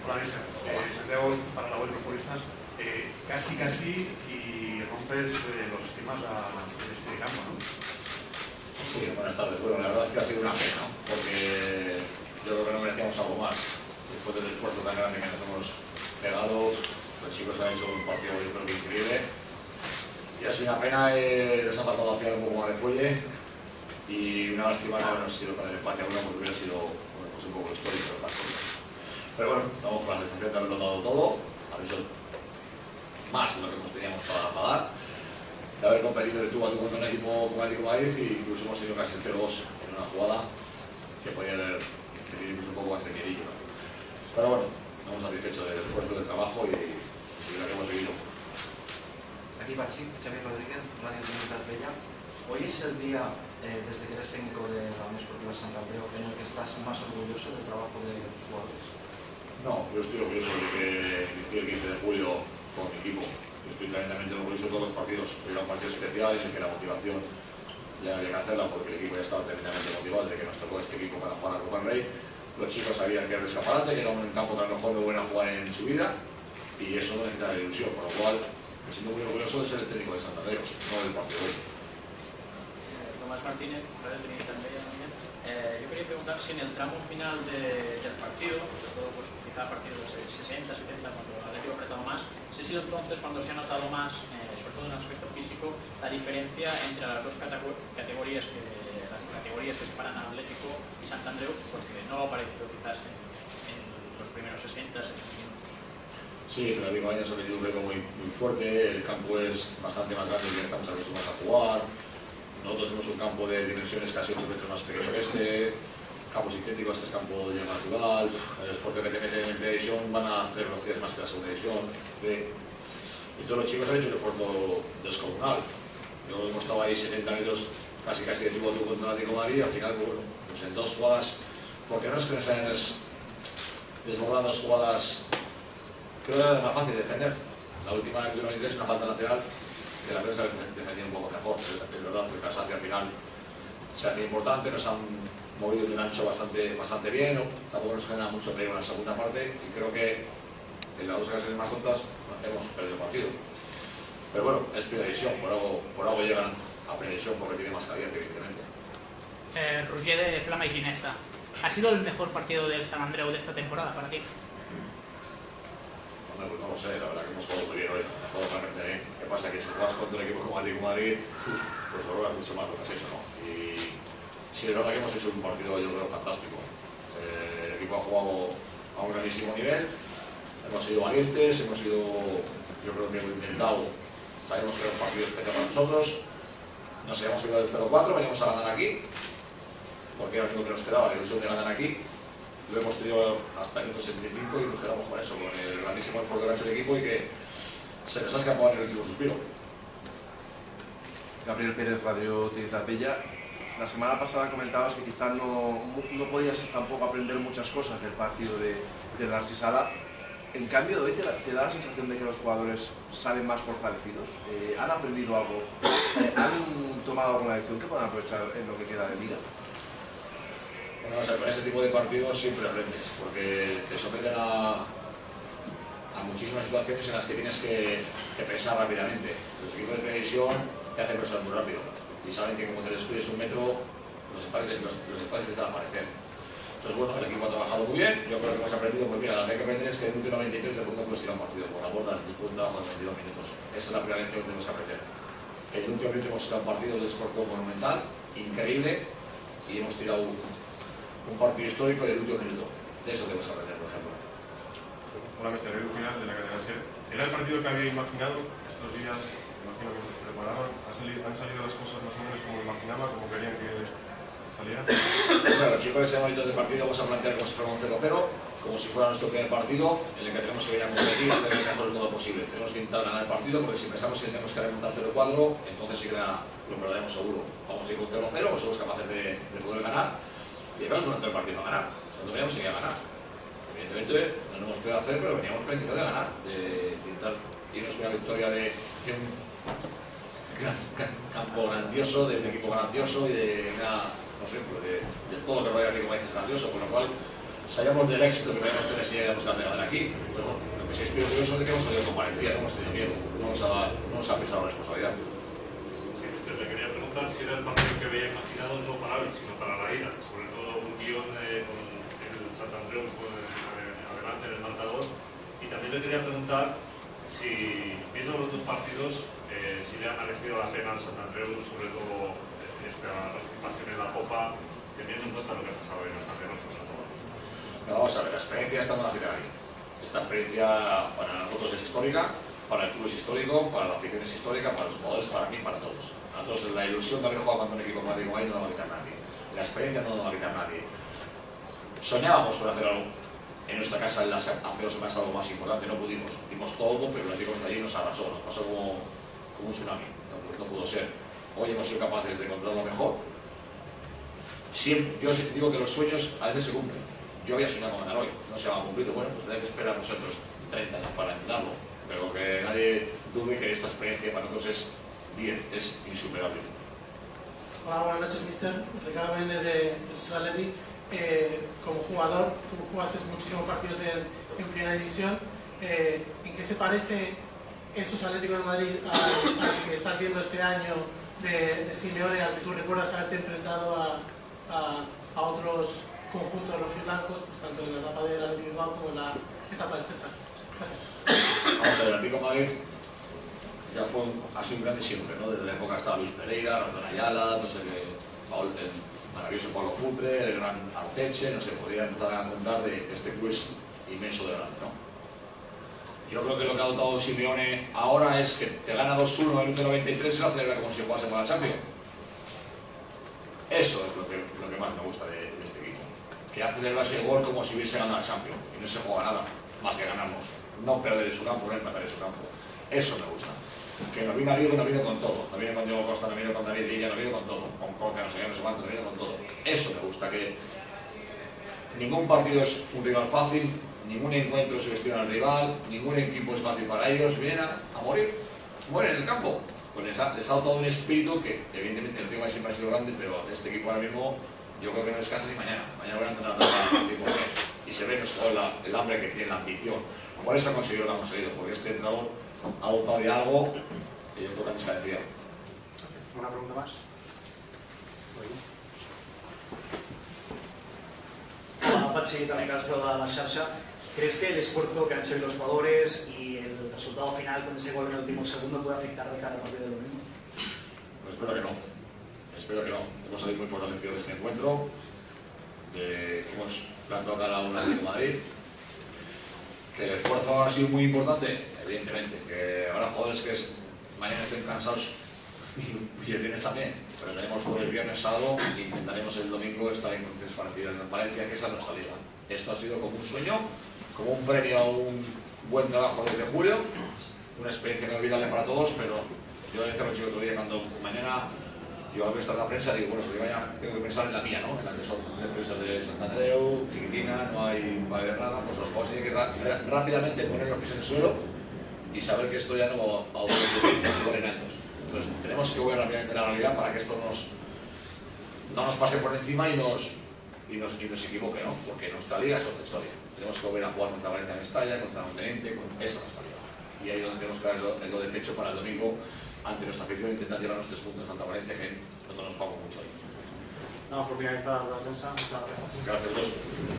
Hola, Mister. Santiago, para la web de los futbolistas, casi y rompes los esquemas en este campo, ¿no? Sí, buenas tardes. Bueno, la verdad es que ha sido una pena, porque yo creo que no merecíamos algo más. Después del esfuerzo tan grande que nos hemos pegado, los chicos han hecho un partido, yo creo que increíble. Y ha sido una pena, nos ha faltado hacer un poco más de fuelle y una lástima que no hemos sido para el empate a uno, porque hubiera sido pues un poco histórico el partido. Pero bueno, vamos con la sensación de haberlo dado todo, haber hecho más de lo que nos teníamos para dar, de haber competido de tú a tú contra un equipo como el Atlético de Madrid, y incluso hemos tenido casi el 0-2 en una jugada que podía haber tenido incluso un poco más de miedillo, ¿no? Pero bueno, estamos satisfechos del esfuerzo, del trabajo y de lo que hemos vivido. Aquí Pachi, Xavier Rodríguez, Radio Trinitat Vella. Hoy es el día, desde que eres técnico de la Unión Esportiva Sant Andreu, en el que estás más orgulloso del trabajo de tus jugadores. No, yo estoy orgulloso de que inicié el 15 de julio con mi equipo. Yo estoy tremendamente orgulloso de todos los partidos. Era un partido especial en el que la motivación ya había que hacerla, porque el equipo ya estaba tremendamente motivado desde que nos tocó este equipo para jugar a Copa del Rey. Los chicos sabían que era el escaparate, que era un campo que a lo mejor no iban a jugar en su vida, y eso no les quita la ilusión, por lo cual me siento muy orgulloso de ser el técnico de Sant Andreu, no del partido de hoy. Tomás Martínez, Radio Trinitat Vella también. Yo quería preguntar si en el tramo final del partido, sobre todo pues, quizá a partir de los 60, 70, cuando el Atlético ha apretado más, si ha sido entonces cuando se ha notado más, sobre todo en el aspecto físico, la diferencia entre las dos categorías que separan a Atlético y Sant Andreu, porque no ha aparecido quizás en los primeros 60, 70 minutos. Sí, pero el Atlético ha metido un reto muy fuerte, el campo es bastante más grande del que estamos acostumbrados a jugar. Nosotros tenemos un campo de dimensiones casi 8 metros más pequeño que este, campo sintético, este es campo de hielo natural, el esfuerzo que te meten en primera división van a 3 velocidades más que la segunda división. Y todos los chicos han hecho un esfuerzo descomunal. Yo hemos estado ahí 70 metros casi de tú a tú contra el Atlético de Madrid, y al final, bueno, pues en 2 jugadas, porque no es que nos hayan desbordado 2 jugadas, creo que era más fácil de defender. La última en el 93 es una falta lateral, que la prensa defendía un poco mejor, es verdad que el Casati al final se hace importante, nos han movido de un ancho bastante bien, ¿no? Tampoco nos genera mucho peligro en la segunda parte, y creo que en las 2 ocasiones más tontas hemos perdido el partido. Pero bueno, es primera división, por algo llegan a primera división, porque tiene más calidad, evidentemente. Roger de Flama y Ginesta. ¿Ha sido el mejor partido del Sant Andreu de esta temporada para ti? Pues no lo sé, la verdad que hemos jugado muy bien hoy, hemos jugado realmente bien. ¿Qué pasa? Que si juegas contra un equipo como Atlético de Madrid, pues logras mucho más lo que has hecho, ¿no? Y sí, es verdad que hemos hecho un partido, yo creo, fantástico. El equipo ha jugado a un grandísimo nivel, hemos sido valientes, hemos sido, yo creo que hemos intentado, sabemos que era un partido especial para nosotros, nos habíamos ido del 0-4, veníamos a ganar aquí, porque era lo único que nos quedaba, la ilusión de ganar aquí. Lo hemos tenido hasta el minuto 75 y nos quedamos con eso, con el grandísimo esfuerzo que ha hecho el equipo y que se nos ha escapado en el último suspiro. Gabriel Pérez, Radio Trinitat Vella. La semana pasada comentabas que quizás no podías tampoco aprender muchas cosas del partido de Narcís Sala. En cambio, de hoy te da la sensación de que los jugadores salen más fortalecidos. ¿Han aprendido algo? ¿Han tomado alguna lección que puedan aprovechar en lo que queda de liga? Bueno, o sea, con este tipo de partidos siempre aprendes, porque te someten a muchísimas situaciones en las que tienes que pensar rápidamente. Los equipos de previsión te hacen pensar muy rápido y saben que como te descuides un metro, los espacios empiezan a aparecer. Entonces, bueno, el equipo ha trabajado muy bien. Yo creo que hemos aprendido, pues mira, lo que hay que aprender es que en el último 93 de pronto puedes tirar un partido por la borda después de un trabajo de 22 minutos. Esa es la primera lección que tenemos que aprender. En el último minuto hemos tirado un partido de esfuerzo monumental, increíble, y hemos tirado un partido histórico en el último minuto. De eso tenemos que aprender, por ejemplo. Hola, Mister Final de la cadena SER. ¿Era el partido que había imaginado estos días? Imagino que se preparaban. ¿Han salido las cosas más o menos como imaginaba, como querían que salieran? Bueno, los chicos ese momento de partido vamos a plantear como si fuera un 0-0, como si fuera nuestro primer partido, en el que tenemos que ir a competir y hacer el mejor del modo posible. Tenemos que intentar ganar el partido, porque si pensamos que tenemos que remontar 0-4, entonces sí que lo perderemos seguro. Vamos a ir con 0-0, pues somos capaces de poder ganar. Y además durante el partido a ganar, cuando veníamos seguir a ganar. Evidentemente no lo hemos podido hacer, pero veníamos para intentar ganar, de intentar irnos con una victoria de un campo grandioso, de un equipo grandioso y de todo lo que rodea a Atlético de Madrid es grandioso, con lo cual sabíamos del éxito que podíamos tener si llegamos a ganar aquí. Pues bueno, lo que sí estoy orgulloso es de que hemos salido con valentía, no hemos tenido miedo, no nos ha pesado la responsabilidad. Sí, usted le quería preguntar si era el partido que había imaginado no para hoy, sino para la ida, sobre todo un guión con el Sant Andreu adelante en el marcador. Y también le quería preguntar si, viendo los dos partidos, si le ha merecido la pena al Sant Andreu, sobre todo esta participación en la Copa, teniendo en cuenta lo que ha pasado en los campeonatos. Vamos a ver, la experiencia está en la final. Esta experiencia para nosotros es histórica, para el club es histórico, para la afición es histórica, para los jugadores, para mí, para todos. A todos la ilusión de haber jugado contra un equipo como Madrid no la va a quitar nadie. La experiencia no la va a quitar nadie. Soñábamos con hacer algo en nuestra casa hace 2 semanas, algo más importante, no pudimos. Dimos todo, pero el Atlético de allí nos arrasó, nos pasó como un tsunami, no pudo ser. Hoy hemos sido capaces de encontrar lo mejor. Siempre, yo digo que los sueños a veces se cumplen. Yo había soñado con ganar hoy, no se ha cumplido. Bueno, pues hay que esperar nosotros 30 años para intentarlo. Pero que nadie dude que esta experiencia para nosotros es 10, es insuperable. Hola, buenas noches, mister. Ricardo Méndez de Sociality. Como jugador, tú jugaste muchísimos partidos en Primera División. ¿En qué se parece esos Atlético de Madrid al que estás viendo este año de Simeone, al que tú recuerdas haberte enfrentado a otros conjuntos rojiblancos, pues tanto en la etapa del Atlético de Bilbao como en la etapa del Celta? Gracias. Vamos a ver, el Atlético de Madrid ya ha sido un grande siempre, ¿no? Desde la época estaba Luis Pereira, Rondón Ayala, no sé qué, el maravilloso Pablo Putre, el gran Arteche, no sé, podría empezar a contar de este club es inmenso de grande, ¿no? Yo creo que lo que ha adoptado Simeone ahora es que te gana 2-1 en el 93 y lo celebra como si jugase con la Champions. Eso es lo que más me gusta de este equipo. Que hace celebrarse el gol como si hubiese ganado la Champions y no se juega nada, más que ganarnos. No perder en su campo, no empatar en su campo. Eso me gusta. Que nos vino a Vigo, nos vino con todo. Nos vino con Diego Costa, nos vino con David Villa, nos vino con todo. Con Coca, no sé qué, no sé cuánto, nos vino con todo. Eso me gusta, que ningún partido es un rival fácil, ningún encuentro subestima al rival, ningún equipo es fácil para ellos, vienen a morir, mueren en el campo. Pues les ha dado un espíritu que, evidentemente, el tema siempre ha sido grande, pero este equipo ahora mismo yo creo que no descansa ni mañana. Mañana van a entrenar a tipo y se ve el hambre que tiene, la ambición. Por eso ha conseguido lo que ha conseguido, porque este entrenador ha dotado de algo que yo creo que antes carecía. ¿Una pregunta más? Hola, Pachi, también Castro de la Xarxa. ¿Crees que el esfuerzo que han hecho los jugadores y el resultado final con ese gol en el último segundo puede afectar de cara al partido del domingo? Pues espero que no. Espero que no. Hemos salido muy fortalecidos de este encuentro. Hemos plantado cara a un Atlético de Madrid. Que el esfuerzo ha sido muy importante, evidentemente. Que habrá jugadores que mañana estén cansados y el viernes también. Pero tenemos jueves, viernes, sábado e intentaremos el domingo estar en condiciones para recibir en Valencia, que esa es nuestra liga. Esto ha sido como un sueño, como un premio a un buen trabajo desde julio, una experiencia inolvidable para todos, pero yo le decía al chico otro día, cuando mañana yo hablo esto en la prensa, digo, bueno, pues yo tengo que pensar en la mía, ¿no? En la que son 3 periodistas de Sant Andreu, chiquitina, no hay valer nada, pues los jugadores tienen que rápidamente poner los pies en el suelo y saber que esto ya no va a durar en años. Entonces tenemos que ver rápidamente la realidad para que esto no nos pase por encima y nos equivoque, ¿no? Porque nuestra liga es otra historia. Tenemos que volver a jugar contra Valencia en Mestalla, contra un Tenente, con esa nuestra liga. Y ahí es donde tenemos que dar el do de pecho para el domingo ante nuestra afición e intentar llevar los 3 puntos contra Valencia, que nosotros nos jugamos mucho ahí. Nada, por finalizar la prensa, muchas gracias. Gracias a todos.